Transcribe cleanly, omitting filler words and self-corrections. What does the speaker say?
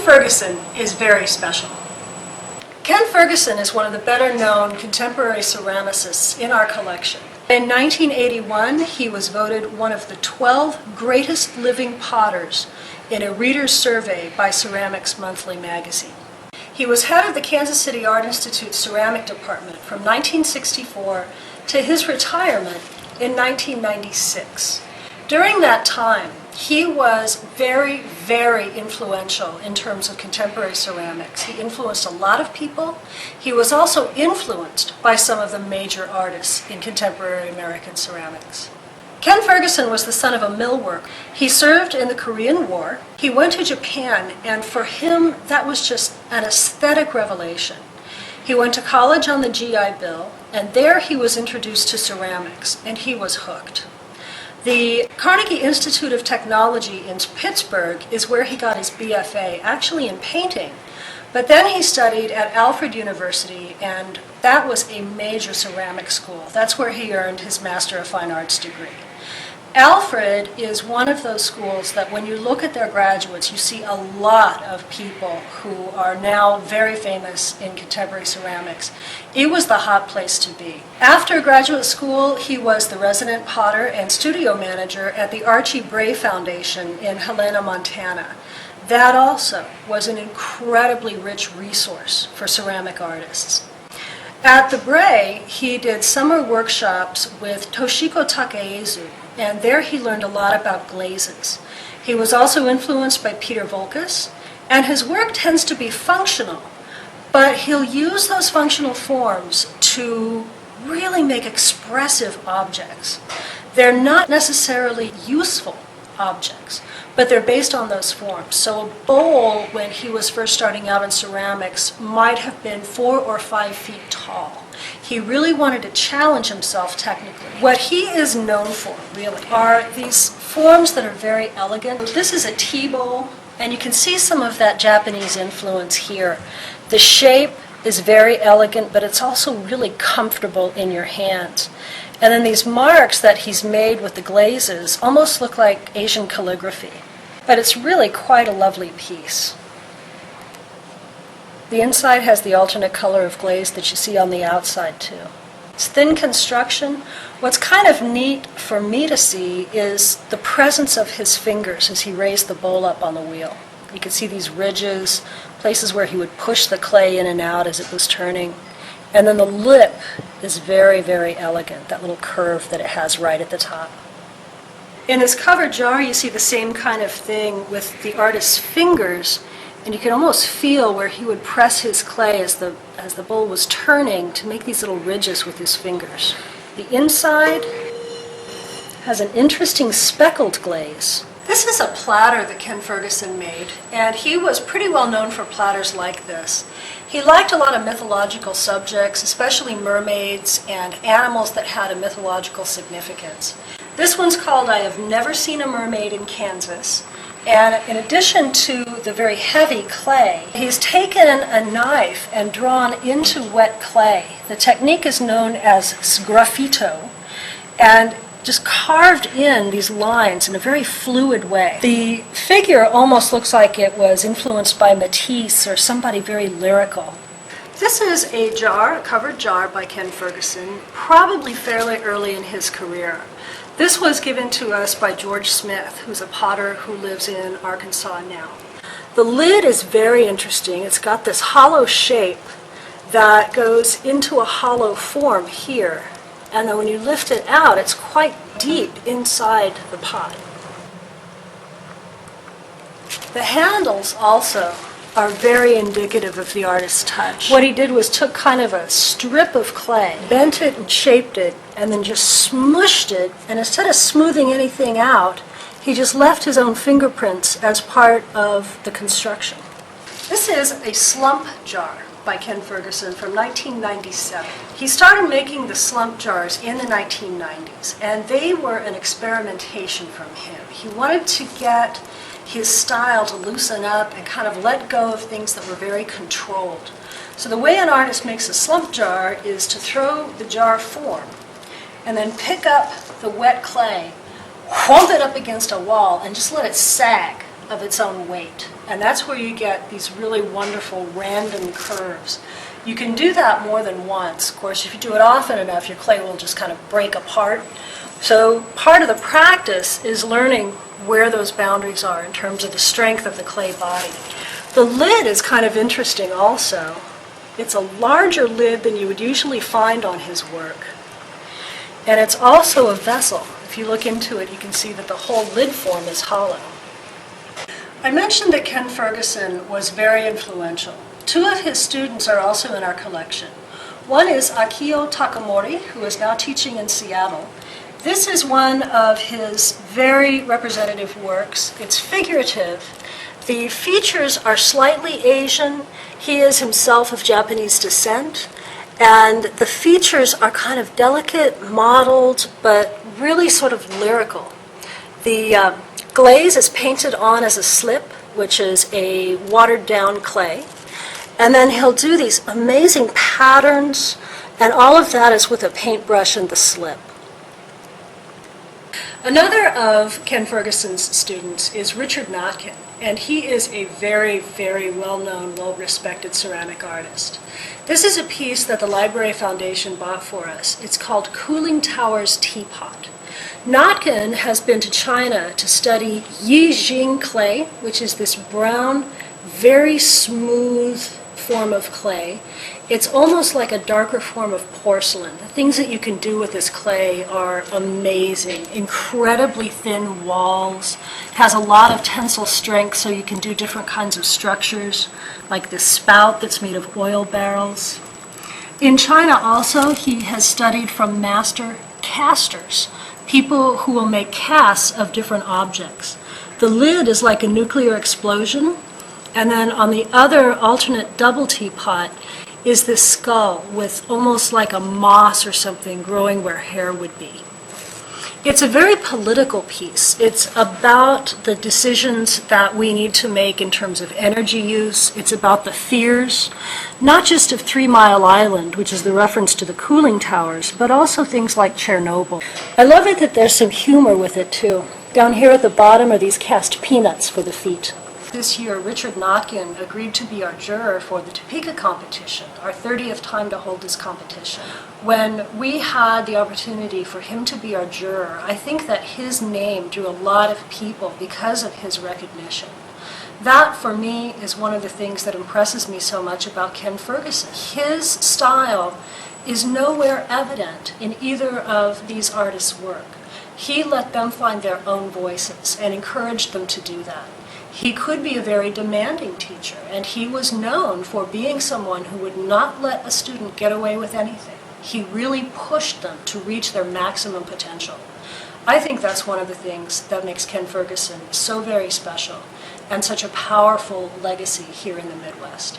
Ferguson is very special. Ken Ferguson is one of the better-known contemporary ceramicists in our collection. In 1981, he was voted one of the 12 greatest living potters in a reader's survey by Ceramics Monthly magazine. He was head of the Kansas City Art Institute's ceramic department from 1964 to his retirement in 1996. During that time, he was very, very influential in terms of contemporary ceramics. He influenced a lot of people. He was also influenced by some of the major artists in contemporary American ceramics. Ken Ferguson was the son of a mill worker. He served in the Korean War. He went to Japan, and for him, that was just an aesthetic revelation. He went to college on the GI Bill, and there he was introduced to ceramics, and he was hooked. The Carnegie Institute of Technology in Pittsburgh is where he got his BFA, actually in painting. But then he studied at Alfred University, and that was a major ceramic school. That's where he earned his Master of Fine Arts degree. Alfred is one of those schools that when you look at their graduates, you see a lot of people who are now very famous in contemporary ceramics. It was the hot place to be. After graduate school, he was the resident potter and studio manager at the Archie Bray Foundation in Helena, Montana. That also was an incredibly rich resource for ceramic artists. At the Bray, he did summer workshops with Toshiko Takaezu, and there he learned a lot about glazes. He was also influenced by Peter Voulkos, and his work tends to be functional, but he'll use those functional forms to really make expressive objects. They're not necessarily useful objects, but they're based on those forms. So a bowl, when he was first starting out in ceramics, might have been 4 or 5 feet tall. He really wanted to challenge himself technically. What he is known for, really, are these forms that are very elegant. This is a tea bowl, and you can see some of that Japanese influence here. The shape is very elegant, but it's also really comfortable in your hands. And then these marks that he's made with the glazes almost look like Asian calligraphy. But it's really quite a lovely piece. The inside has the alternate color of glaze that you see on the outside too. It's thin construction. What's kind of neat for me to see is the presence of his fingers as he raised the bowl up on the wheel. You can see these ridges, places where he would push the clay in and out as it was turning. And then the lip is very, very elegant, that little curve that it has right at the top. In this covered jar, you see the same kind of thing with the artist's fingers, and you can almost feel where he would press his clay as the bowl was turning to make these little ridges with his fingers. The inside has an interesting speckled glaze. This is a platter that Ken Ferguson made, and he was pretty well known for platters like this. He liked a lot of mythological subjects, especially mermaids and animals that had a mythological significance. This one's called I Have Never Seen a Mermaid in Kansas. And in addition to the very heavy clay, he's taken a knife and drawn into wet clay. The technique is known as sgraffito, and just carved in these lines in a very fluid way. The figure almost looks like it was influenced by Matisse or somebody very lyrical. This is a jar, a covered jar by Ken Ferguson, probably fairly early in his career. This was given to us by George Smith, who's a potter who lives in Arkansas now. The lid is very interesting. It's got this hollow shape that goes into a hollow form here. And then when you lift it out, it's quite deep inside the pot. The handles also are very indicative of the artist's touch. What he did was took kind of a strip of clay, bent it and shaped it, and then just smushed it, and instead of smoothing anything out, he just left his own fingerprints as part of the construction. This is a slump jar by Ken Ferguson from 1997. He started making the slump jars in the 1990s, and they were an experimentation from him. He wanted to get his style to loosen up and kind of let go of things that were very controlled. So the way an artist makes a slump jar is to throw the jar form and then pick up the wet clay, whomp it up against a wall, and just let it sag of its own weight. And that's where you get these really wonderful random curves. You can do that more than once. Of course, if you do it often enough, your clay will just kind of break apart. So part of the practice is learning where those boundaries are in terms of the strength of the clay body. The lid is kind of interesting also. It's a larger lid than you would usually find on his work. And it's also a vessel. If you look into it, you can see that the whole lid form is hollow. I mentioned that Ken Ferguson was very influential. Two of his students are also in our collection. One is Akio Takamori, who is now teaching in Seattle. This is one of his very representative works. It's figurative. The features are slightly Asian. He is himself of Japanese descent. And the features are kind of delicate, modeled, but really sort of lyrical. The glaze is painted on as a slip, which is a watered down clay. And then he'll do these amazing patterns, and all of that is with a paintbrush and the slip. Another of Ken Ferguson's students is Richard Notkin, and he is a very, very well-known, well-respected ceramic artist. This is a piece that the Library Foundation bought for us. It's called Cooling Tower's Teapot. Notkin has been to China to study Yijing clay, which is this brown, very smooth form of clay. It's almost like a darker form of porcelain. The things that you can do with this clay are amazing. Incredibly thin walls. It has a lot of tensile strength, so you can do different kinds of structures, like this spout that's made of oil barrels. In China also, he has studied from master casters, people who will make casts of different objects. The lid is like a nuclear explosion, and then on the other alternate double teapot is this skull with almost like a moss or something growing where hair would be. It's a very political piece. It's about the decisions that we need to make in terms of energy use. It's about the fears, not just of 3 Mile Island, which is the reference to the cooling towers, but also things like Chernobyl. I love it that there's some humor with it too. Down here at the bottom are these cast peanuts for the feet. This year, Richard Notkin agreed to be our juror for the Topeka Competition, our 30th time to hold this competition. When we had the opportunity for him to be our juror, I think that his name drew a lot of people because of his recognition. That, for me, is one of the things that impresses me so much about Ken Ferguson. His style is nowhere evident in either of these artists' work. He let them find their own voices and encouraged them to do that. He could be a very demanding teacher, and he was known for being someone who would not let a student get away with anything. He really pushed them to reach their maximum potential. I think that's one of the things that makes Ken Ferguson so very special and such a powerful legacy here in the Midwest.